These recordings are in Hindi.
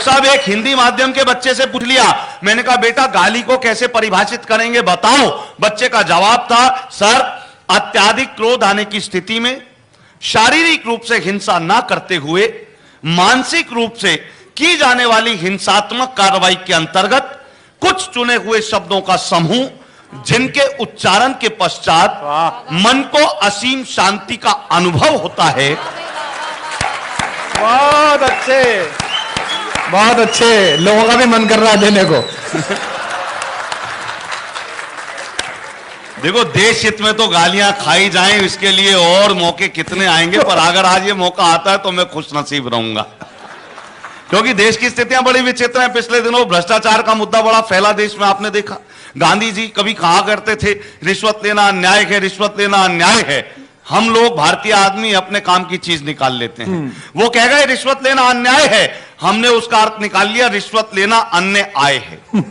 साहब एक हिंदी माध्यम के बच्चे से पूछ लिया, मैंने कहा बेटा गाली को कैसे परिभाषित करेंगे बताओ। बच्चे का जवाब था, सर अत्यधिक क्रोध आने की स्थिति में शारीरिक रूप से हिंसा ना करते हुए मानसिक रूप से की जाने वाली हिंसात्मक कार्रवाई के अंतर्गत कुछ चुने हुए शब्दों का समूह जिनके उच्चारण के पश्चात मन को असीम शांति का अनुभव होता है। बहुत अच्छे, बहुत अच्छे, लोगों का भी मन कर रहा है देने को। देखो देश हित में तो गालियां खाई जाएं, इसके लिए और मौके कितने आएंगे, पर अगर आज ये मौका आता है तो मैं खुश नसीब रहूंगा, क्योंकि देश की स्थितियां बड़ी विचित्र हैं। पिछले दिनों भ्रष्टाचार का मुद्दा बड़ा फैला देश में, आपने देखा। गांधी जी कभी कहा करते थे रिश्वत लेना अन्याय है, रिश्वत लेना अन्याय है। हम लोग भारतीय आदमी अपने काम की चीज निकाल लेते हैं। वो कह गए रिश्वत लेना अन्याय है, हमने उसका अर्थ निकाल लिया रिश्वत लेना अन्य आय है।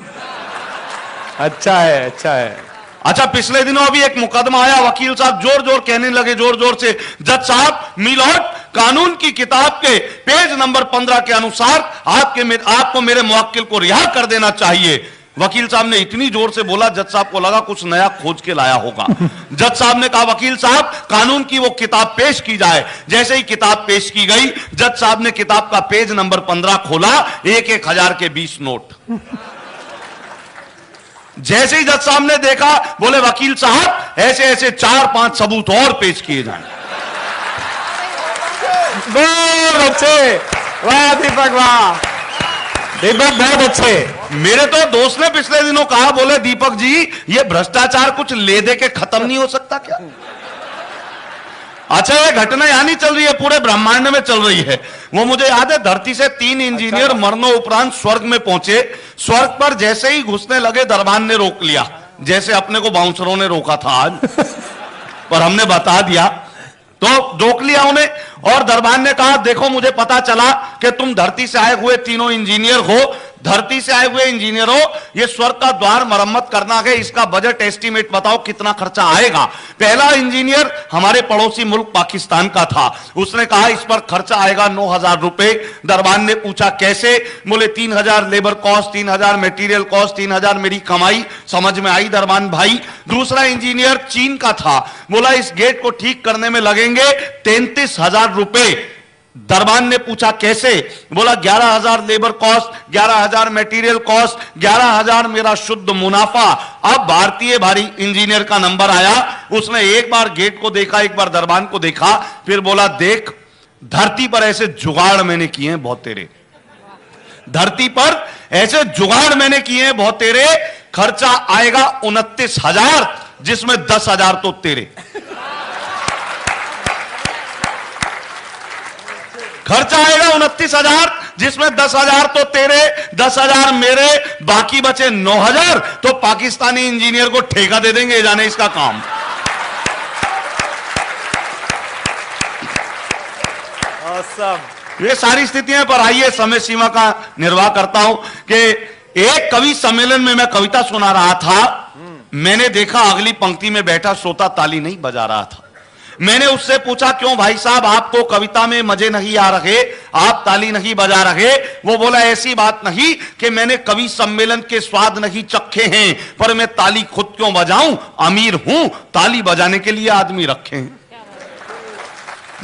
अच्छा है, अच्छा है। अच्छा पिछले दिनों अभी एक मुकदमा आया, वकील साहब जोर जोर कहने लगे, जोर जोर से, जज साहब मिलॉर्ड कानून की किताब के पेज नंबर 15 के अनुसार आपको मेरे मुवक्किल को रिहा कर देना चाहिए। वकील साहब ने इतनी जोर से बोला, जज साहब को लगा कुछ नया खोज के लाया होगा। जज साहब ने कहा वकील साहब कानून की वो किताब पेश की जाए। जैसे ही किताब पेश की गई, जज साहब ने किताब का पेज नंबर 15 खोला, 1,000 के 20 नोट। जैसे ही जज साहब ने देखा, बोले वकील साहब ऐसे ऐसे 4-5 सबूत और पेश किए जाएं। बहुत अच्छे, वाह दीपक, वाह दीपक, बहुत अच्छे। मेरे तो दोस्त ने पिछले दिनों कहा, बोले दीपक जी ये भ्रष्टाचार कुछ ले दे के खत्म नहीं हो सकता क्या? अच्छा ये घटना यहां नहीं चल रही है, पूरे ब्रह्मांड में चल रही है। वो मुझे याद है, धरती से 3 इंजीनियर मरनों उपरांत स्वर्ग में पहुंचे। स्वर्ग पर जैसे ही घुसने लगे दरबान ने रोक लिया, जैसे अपने को बाउंसरों ने रोका था आज। पर हमने बता दिया तो रोक लिया उन्हें, और दरबान ने कहा देखो मुझे पता चला कि तुम धरती से आए हुए तीनों इंजीनियर हो। धरती से आए हुए इंजीनियर हो, ये स्वर्ग का द्वार मरम्मत करना है, इसका बजट एस्टीमेट बताओ कितना खर्चा आएगा। पहला इंजीनियर हमारे पड़ोसी मुल्क पाकिस्तान का था, उसने कहा इस पर खर्चा आएगा 9,000 रुपए। दरबान ने पूछा कैसे? बोले 3,000 लेबर कॉस्ट, 3,000 मटेरियल कॉस्ट, 3,000 मेरी कमाई। समझ में आई दरबान भाई। दूसरा इंजीनियर चीन का था, बोला इस गेट को ठीक करने में लगेंगे 33,000 रुपए। दरबान ने पूछा कैसे? बोला 11,000 लेबर कॉस्ट, 11,000 मटेरियल कॉस्ट, 11,000 मेरा शुद्ध मुनाफा। अब भारतीय भारी इंजीनियर का नंबर आया, उसने एक बार गेट को देखा, एक बार दरबान को देखा, फिर बोला देख धरती पर ऐसे जुगाड़ मैंने किए हैं बहुत तेरे, धरती पर ऐसे जुगाड़ मैंने किए हैं बहुत तेरे, खर्चा आएगा 29,000 जिसमें 10,000 तो तेरे। खर्चा आएगा 29,000 जिसमें 10,000 तो तेरे, 10,000 मेरे, बाकी बचे 9,000 तो पाकिस्तानी इंजीनियर को ठेका दे देंगे, जाने इसका काम। ये सारी स्थितियां, पर आइए समय सीमा का निर्वाह करता हूं कि एक कवि सम्मेलन में मैं कविता सुना रहा था। मैंने देखा अगली पंक्ति में बैठा श्रोता ताली नहीं बजा रहा था। मैंने उससे पूछा क्यों भाई साहब, आपको कविता में मजे नहीं आ रहे, आप ताली नहीं बजा रहे? वो बोला ऐसी बात नहीं कि मैंने कवि सम्मेलन के स्वाद नहीं चखे हैं, पर मैं ताली खुद क्यों बजाऊं, अमीर हूं, ताली बजाने के लिए आदमी रखे हैं।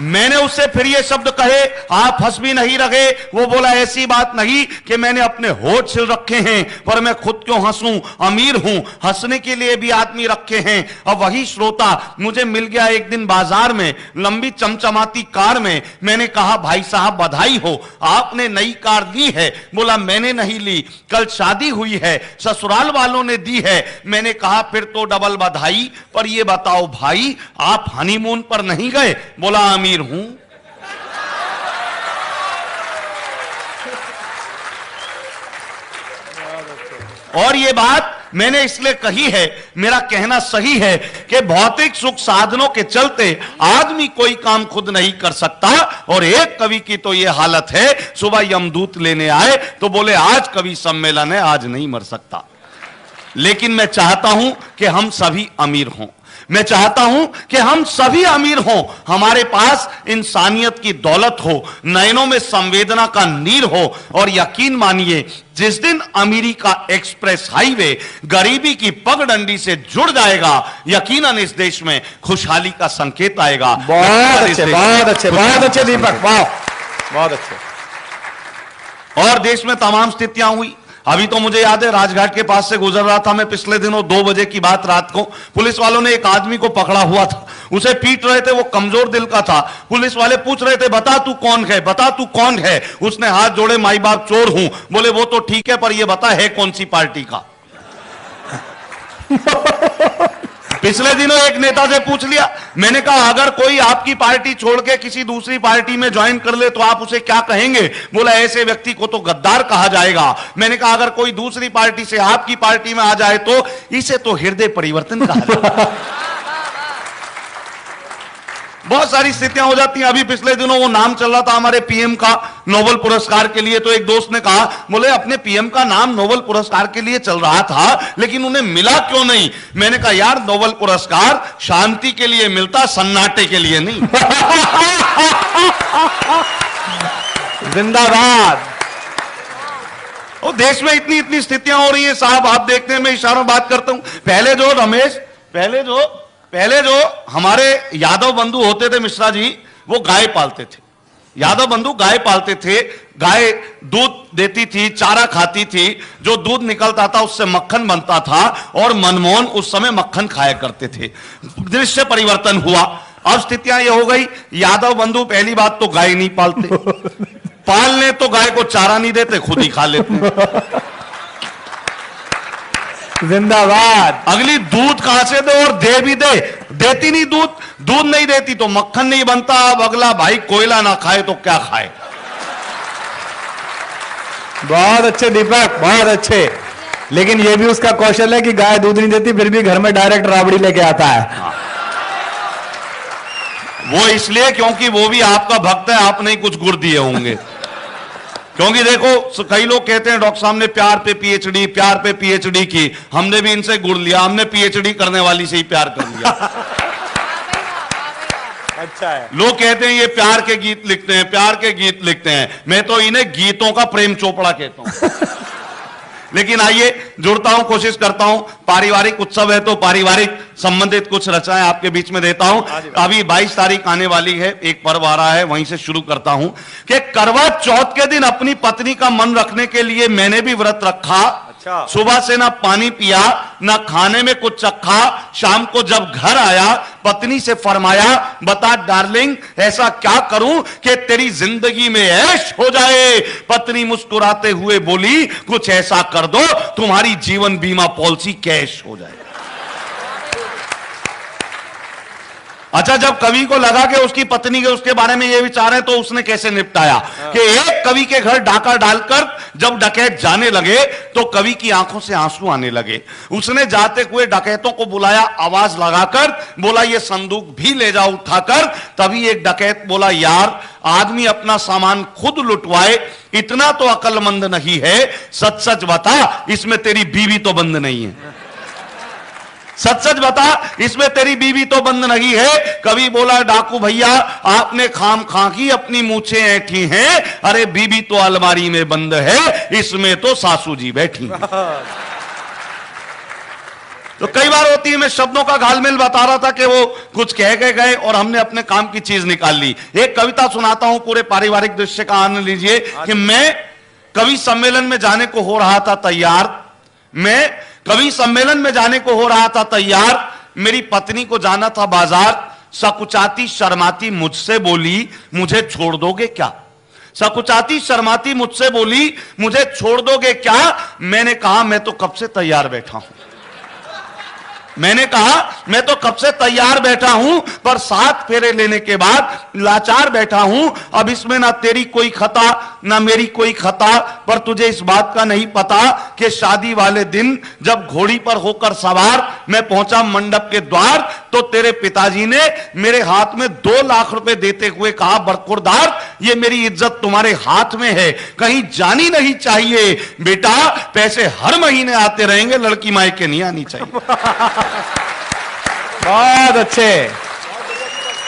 मैंने उससे फिर ये शब्द कहे, आप हंस भी नहीं रहे। वो बोला ऐसी बात नहीं कि मैंने अपने होठ सिल रखे हैं, पर मैं खुद क्यों हंसूं, अमीर हूं, हंसने के लिए भी आदमी रखे हैं। अब वही श्रोता मुझे मिल गया एक दिन बाजार में, लंबी चमचमाती कार में। मैंने कहा भाई साहब बधाई हो, आपने नई कार ली है। बोला मैंने नहीं ली, कल शादी हुई है, ससुराल वालों ने दी है। मैंने कहा फिर तो डबल बधाई, पर ये बताओ भाई आप हनीमून पर नहीं गए? बोला अमीर हूं। और ये बात मैंने इसलिए कही है, मेरा कहना सही है कि भौतिक सुख साधनों के चलते आदमी कोई काम खुद नहीं कर सकता। और एक कवि की तो ये हालत है, सुबह यमदूत लेने आए तो बोले आज कवि सम्मेलन है, आज नहीं मर सकता। लेकिन मैं चाहता हूं कि हम सभी अमीर हों। मैं चाहता हूं कि हम सभी अमीर हों, हमारे पास इंसानियत की दौलत हो, नयनों में संवेदना का नीर हो। और यकीन मानिए, जिस दिन अमीरी का एक्सप्रेस हाईवे गरीबी की पगडंडी से जुड़ जाएगा, यकीनन इस देश में खुशहाली का संकेत आएगा। बहुत अच्छे, बहुत अच्छे, बहुत अच्छे दीपक, वाह, बहुत अच्छे। और देश में तमाम स्थितियां हुई। अभी तो मुझे याद है, राजघाट के पास से गुजर रहा था मैं पिछले दिनों, 2 बजे की बात रात को, पुलिस वालों ने एक आदमी को पकड़ा हुआ था, उसे पीट रहे थे, वो कमजोर दिल का था। पुलिस वाले पूछ रहे थे, बता तू कौन है, बता तू कौन है। उसने हाथ जोड़े, माई बाप चोर हूं। बोले वो तो ठीक है, पर ये बता है कौन सी पार्टी का। पिछले दिनों एक नेता से पूछ लिया, मैंने कहा अगर कोई आपकी पार्टी छोड़ के किसी दूसरी पार्टी में ज्वाइन कर ले तो आप उसे क्या कहेंगे। बोला ऐसे व्यक्ति को तो गद्दार कहा जाएगा। मैंने कहा अगर कोई दूसरी पार्टी से आपकी पार्टी में आ जाए तो इसे तो हृदय परिवर्तन कहा जाएगा। बहुत सारी स्थितियां हो जाती हैं। अभी पिछले दिनों वो नाम चल रहा था हमारे पीएम का नोबेल पुरस्कार के लिए, तो एक दोस्त ने कहा, बोले अपने पीएम का नाम नोबेल पुरस्कार के लिए चल रहा था लेकिन उन्हें मिला क्यों नहीं। मैंने कहा यार, नोबेल पुरस्कार शांति के लिए मिलता, सन्नाटे के लिए नहीं। जिंदाबाद। और देश में इतनी इतनी स्थितियां हो रही हैं साहब, आप देखते हैं, मैं इशारों बात करता हूं। पहले जो हमारे यादव बंधु होते थे मिश्रा जी, वो गाय पालते थे। यादव बंधु गाय पालते थे, गाय दूध देती थी, चारा खाती थी, जो दूध निकलता था उससे मक्खन बनता था, और मनमोहन उस समय मक्खन खाया करते थे। दृश्य परिवर्तन हुआ। अब स्थितियां ये हो गई, यादव बंधु पहली बात तो गाय नहीं पालते, पालने तो गाय को चारा नहीं देते, खुद ही खा लेते। जिंदाबाद। अगली दूध कहां से दे, और दे भी दे, देती नहीं दूध, दूध नहीं देती तो मक्खन नहीं बनता। अब अगला भाई कोयला ना खाए तो क्या खाए। बहुत अच्छे दीपक, बहुत अच्छे। लेकिन यह भी उसका कौशल है कि गाय दूध नहीं देती फिर भी घर में डायरेक्ट राबड़ी लेके आता है। वो इसलिए क्योंकि वो भी आपका भक्त है, आपने ही कुछ गुड़ दिए होंगे। क्योंकि देखो, कई लोग कहते हैं डॉक्टर साहब ने प्यार पे पीएचडी, प्यार पे पीएचडी की। हमने भी इनसे गुड़ लिया, हमने पीएचडी करने वाली से ही प्यार कर लिया। अच्छा है। लोग कहते हैं ये प्यार के गीत लिखते हैं, प्यार के गीत लिखते हैं। मैं तो इन्हें गीतों का प्रेम चोपड़ा कहता हूं। लेकिन आइए, जुड़ता हूं, कोशिश करता हूं। पारिवारिक उत्सव है तो पारिवारिक संबंधित कुछ रचनाएं आपके बीच में देता हूं। अभी 22 तारीख आने वाली है, एक पर्व आ रहा है, वहीं से शुरू करता हूं कि करवा चौथ के दिन अपनी पत्नी का मन रखने के लिए मैंने भी व्रत रखा। सुबह से ना पानी पिया, ना खाने में कुछ चखा। शाम को जब घर आया, पत्नी से फरमाया, बता डार्लिंग ऐसा क्या करूं कि तेरी जिंदगी में ऐश हो जाए। पत्नी मुस्कुराते हुए बोली, कुछ ऐसा कर दो तुम्हारी जीवन बीमा पॉलिसी कैश हो जाए। अच्छा, जब कवि को लगा कि उसकी पत्नी के उसके बारे में ये विचार है तो उसने कैसे निपटाया कि एक कवि के घर डाका डालकर जब डकैत जाने लगे तो कवि की आंखों से आंसू आने लगे। उसने जाते हुए डकैतों को बुलाया, आवाज लगाकर बोला ये संदूक भी ले जाओ उठाकर। तभी एक डकैत बोला, यार आदमी अपना सामान खुद लुटवाए इतना तो अक्लमंद नहीं है। सच सच बता, इसमें तेरी बीवी तो बंद नहीं है। सच सच बता, इसमें तेरी बीवी तो बंद नहीं है। कवि बोला, डाकू भैया आपने खाम खाकी अपनी मूछें ऐठी हैं, अरे बीवी तो अलमारी में बंद है, इसमें तो सासू जी बैठी। तो कई बार होती है, मैं शब्दों का घालमेल बता रहा था कि वो कुछ कह के गए और हमने अपने काम की चीज निकाल ली। एक कविता सुनाता हूं, पूरे पारिवारिक दृश्य का आनंद लीजिए कि मैं कवि सम्मेलन में जाने को हो रहा था तैयार। कवि सम्मेलन में जाने को हो रहा था तैयार। मेरी पत्नी को जाना था बाजार। सकुचाती शर्माती मुझसे बोली, मुझे छोड़ दोगे क्या। सकुचाती शर्माती मुझसे बोली, मुझे छोड़ दोगे क्या। मैंने कहा, मैं तो कब से तैयार बैठा हूं। मैंने कहा मैं तो कब से तैयार बैठा हूं, पर 7 फेरे लेने के बाद लाचार बैठा हूं। अब इसमें ना तेरी कोई खता ना मेरी कोई खता, पर तुझे इस बात का नहीं पता कि शादी वाले दिन जब घोड़ी पर होकर सवार मैं पहुंचा मंडप के द्वार, तो तेरे पिताजी ने मेरे हाथ में 2 लाख रुपए देते हुए कहा, बरखुरदार ये मेरी इज्जत तुम्हारे हाथ में है, कहीं जानी नहीं चाहिए। बेटा पैसे हर महीने आते रहेंगे, लड़की मायके नहीं आनी चाहिए।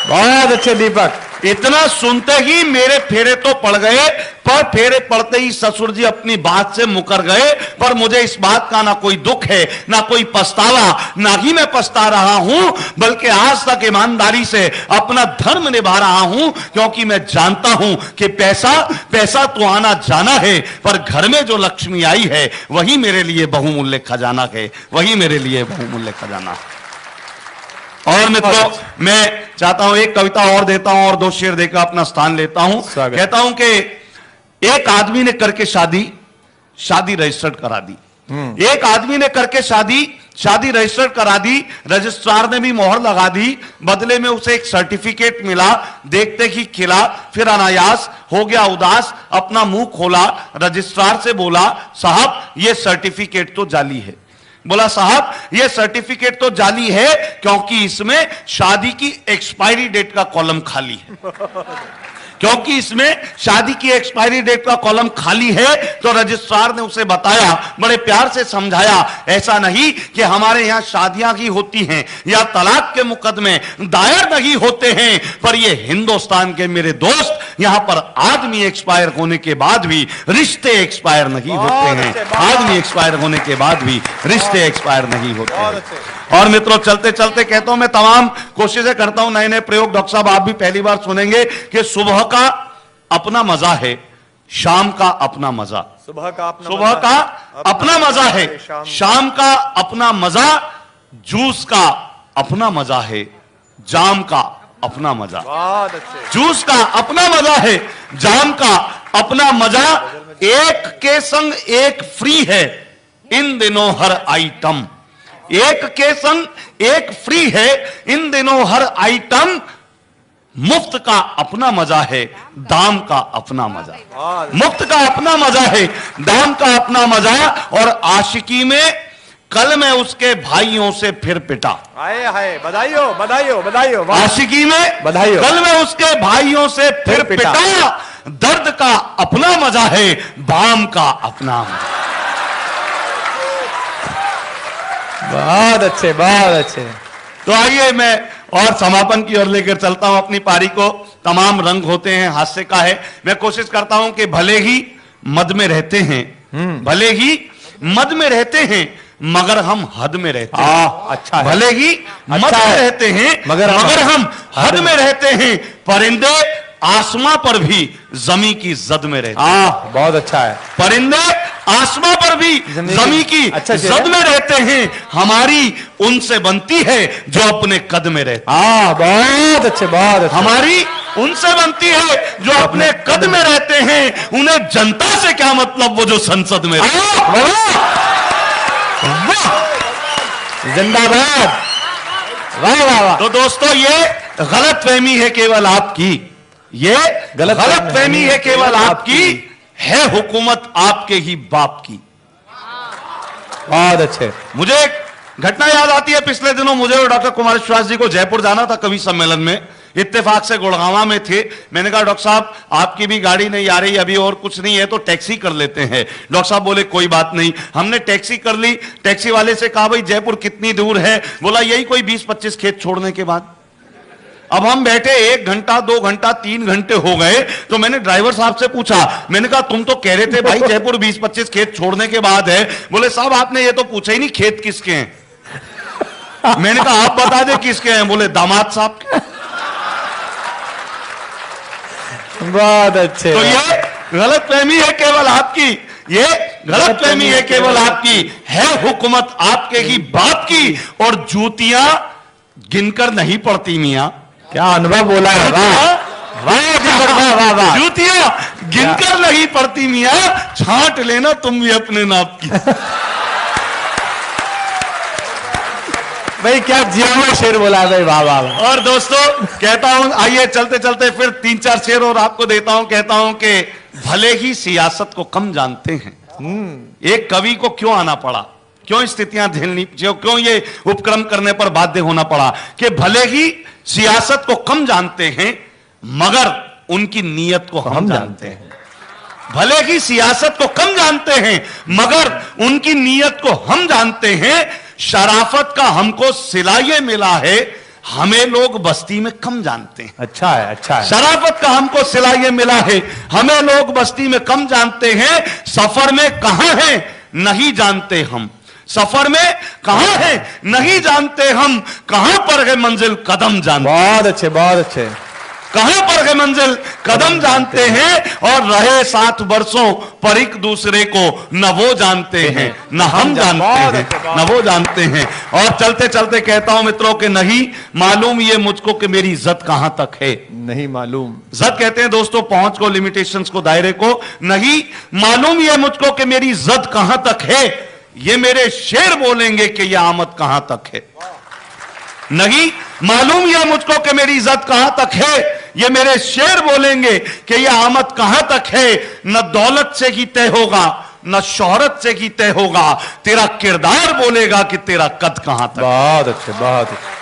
बहुत अच्छे दीपक। इतना सुनते ही मेरे फेरे तो पड़ गए, पर फेरे पड़ते ही ससुर जी अपनी बात से मुकर गए। पर मुझे इस बात का ना कोई दुख है ना कोई पछतावा, ना ही मैं पछता रहा हूं, बल्कि आज तक ईमानदारी से अपना धर्म निभा रहा हूं, क्योंकि मैं जानता हूं कि पैसा तो आना जाना है, पर घर में जो लक्ष्मी आई है वही मेरे लिए बहुमूल्य खजाना है, वही मेरे लिए बहुमूल्य खजाना है। और मित्रों, मैं चाहता हूं एक कविता और देता हूं और 2 शेर देकर अपना स्थान लेता हूं। कहता हूं कि एक आदमी ने करके शादी रजिस्टर्ड करा दी। एक आदमी ने करके शादी रजिस्टर्ड करा दी, रजिस्ट्रार ने भी मोहर लगा दी, बदले में उसे एक सर्टिफिकेट मिला। देखते ही खिला, फिर अनायास हो गया उदास, अपना मुंह खोला, रजिस्ट्रार से बोला, साहब ये सर्टिफिकेट तो जाली है। बोला, साहब ये सर्टिफिकेट तो जाली है क्योंकि इसमें शादी की एक्सपायरी डेट का कॉलम खाली है। क्योंकि इसमें शादी की एक्सपायरी डेट का कॉलम खाली है। तो रजिस्ट्रार ने उसे बताया, बड़े प्यार से समझाया, ऐसा नहीं कि हमारे यहां शादियां ही होती हैं या तलाक के मुकदमे दायर नहीं होते हैं, पर ये हिंदुस्तान के मेरे दोस्त, यहां पर आदमी एक्सपायर होने के बाद भी रिश्ते एक्सपायर नहीं होते हैं। आदमी एक्सपायर होने के बाद भी रिश्ते एक्सपायर नहीं होते हैं। और मित्रों, चलते चलते कहता हूं, मैं तमाम कोशिशें करता हूं, नए नए प्रयोग। डॉक्टर साहब आप भी पहली बार सुनेंगे कि सुबह का अपना मजा है, शाम का अपना मजा। सुबह का अपना मजा है, शाम का अपना मजा, जूस का अपना मजा है, जाम का अपना मजा। जूस का अपना मजा है, जाम का अपना मजा, एक के संग एक फ्री है इन दिनों हर आइटम। एक के संग एक फ्री है इन दिनों हर आइटम, मुफ्त का अपना मजा है, दाम का अपना मजा। मुफ्त का अपना मजा है, दाम का अपना मजा। और आशिकी में कल मैं उसके भाइयों से फिर पिटा। हाय बधाई हो। आशिकी में बधाई हो। कल मैं उसके भाइयों से फिर पिटा, दर्द का अपना मजा है, बाम का अपना मजा। बहुत अच्छे। तो आइए मैं और समापन की ओर लेकर चलता हूं अपनी पारी को। तमाम रंग होते हैं, हास्य का है। मैं कोशिश करता हूं कि भले ही मद में रहते हैं, मगर हम हद में रहते हैं। अच्छा है। भले ही मद में रहते हैं मगर हम हद में रहते हैं। परिंदे आसमां पर भी जमी की जद में रहते हैं। बहुत अच्छा है। परिंदे आसमां पर भी जमी की जद में रहते हैं, हमारी उनसे बनती है जो अपने कद में रहते हैं। बहुत अच्छे। हमारी उनसे बनती है जो अपने कद में रहते हैं, उन्हें जनता से क्या मतलब, वो जो संसद में रहते हैं। जिंदाबाद। वाह। तो दोस्तों, ये गलतफहमी है केवल आपकी, ये गलतफहमी है केवल आपकी, है हुकूमत आपके ही बाप की। बहुत अच्छे। मुझे एक घटना याद आती है, पिछले दिनों मुझे और डॉक्टर कुमार विश्वास जी को जयपुर जाना था कवि सम्मेलन में। इत्तेफाक से गुड़गांवा में थे। मैंने कहा, डॉक्टर साहब आपकी भी गाड़ी नहीं आ रही अभी और कुछ नहीं है तो टैक्सी कर लेते हैं। डॉक्टर साहब बोले कोई बात नहीं। हमने टैक्सी कर ली। टैक्सी वाले से कहा, भाई जयपुर कितनी दूर है? बोला यही कोई 20-25 खेत छोड़ने के बाद। अब हम बैठे 1 घंटा 2 घंटा 3 घंटे हो गए। तो मैंने ड्राइवर साहब से पूछा, मैंने कहा तुम तो कह रहे थे भाई जयपुर 20-25 खेत छोड़ने के बाद है। बोले साहब आपने ये तो पूछा ही नहीं खेत किसके हैं। मैंने कहा आप बता दे किसके हैं। बोले दामाद साहब के। बहुत अच्छे। तो ये गलतफहमी है केवल आपकी, ये गलतफहमी है केवल आपकी, है हुकूमत आपके ही बाप की। और जूतियां गिनकर नहीं पड़ती मियां। क्या अनुभव बोला है। वाह। जूतियां गिनकर नहीं पड़ती मियां, छांट लेना तुम भी अपने नाप की। भाई क्या जिया हुआ शेर बोला है भाई, वाह वाह वाह। और दोस्तों कहता हूं, आइए चलते चलते फिर 3-4 शेर और आपको देता हूं। कहता हूं कि भले ही सियासत को कम जानते हैं, एक कवि को क्यों आना पड़ा, क्यों स्थितियां झेलनी, क्यों ये उपक्रम करने पर बाध्य होना पड़ा कि भले ही सियासत को कम जानते हैं मगर उनकी नीयत को हम जानते हैं। भले ही सियासत को कम जानते हैं मगर उनकी नीयत को हम जानते हैं। शराफत का हमको सिला ये मिला है, हमें लोग बस्ती में कम जानते हैं। अच्छा है, अच्छा है। शराफत का हमको सिला ये मिला है, हमें लोग बस्ती में कम जानते हैं। सफर में कहां है नहीं जानते हम, सफर में कहां है नहीं जानते हम, कहां पर है मंजिल कदम जानते। बहुत अच्छे, बहुत अच्छे। कहां पर है मंजिल कदम जानते हैं, और रहे 7 वर्षों पर एक दूसरे को न वो जानते हैं न हम जानते हैं, न वो जानते हैं। और चलते चलते कहता हूं मित्रों के नहीं मालूम ये मुझको कि मेरी इज्जत कहां तक है। नहीं मालूम, इज्जत कहते हैं दोस्तों पहुंच को, लिमिटेशंस को, दायरे को। नहीं मालूम ये मुझको कि मेरी इज्जत कहां तक है, ये मेरे शेर बोलेंगे कि ये आमद कहां तक है। नहीं मालूम यह मुझको कि मेरी इज्जत कहां तक है, ये मेरे शेर बोलेंगे कि यह आमद कहां तक है। न दौलत से ही तय होगा न शोहरत से ही तय होगा, तेरा किरदार बोलेगा कि तेरा कद कहां तक। बहुत अच्छे, बहुत अच्छे।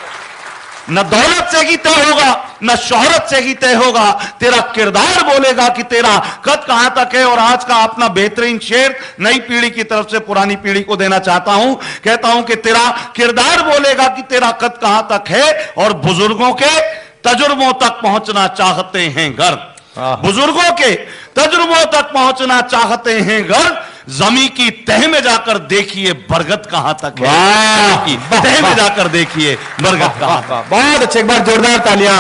न दौलत से ही तय होगा न शोहरत से ही तय होगा, तेरा किरदार बोलेगा कि तेरा कद कहां तक है। और आज का अपना बेहतरीन शेर नई पीढ़ी की तरफ से पुरानी पीढ़ी को देना चाहता हूं। कहता हूं कि तेरा किरदार बोलेगा कि तेरा कद कहां तक है, और बुजुर्गों के तजुर्बों तक पहुंचना चाहते हैं घर। बुजुर्गों के तजुर्बों तक पहुंचना चाहते हैं घर, जमी की तह में जाकर देखिए बरगद कहां तक है। की तह में जाकर देखिए बरगद कहां तक। बहुत अच्छे, एक बार जोरदार तालियां।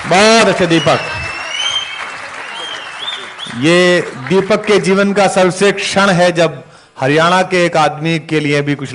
बहुत अच्छे दीपक। ये दीपक के जीवन का सर्वश्रेष्ठ क्षण है जब हरियाणा के एक आदमी के लिए भी कुछ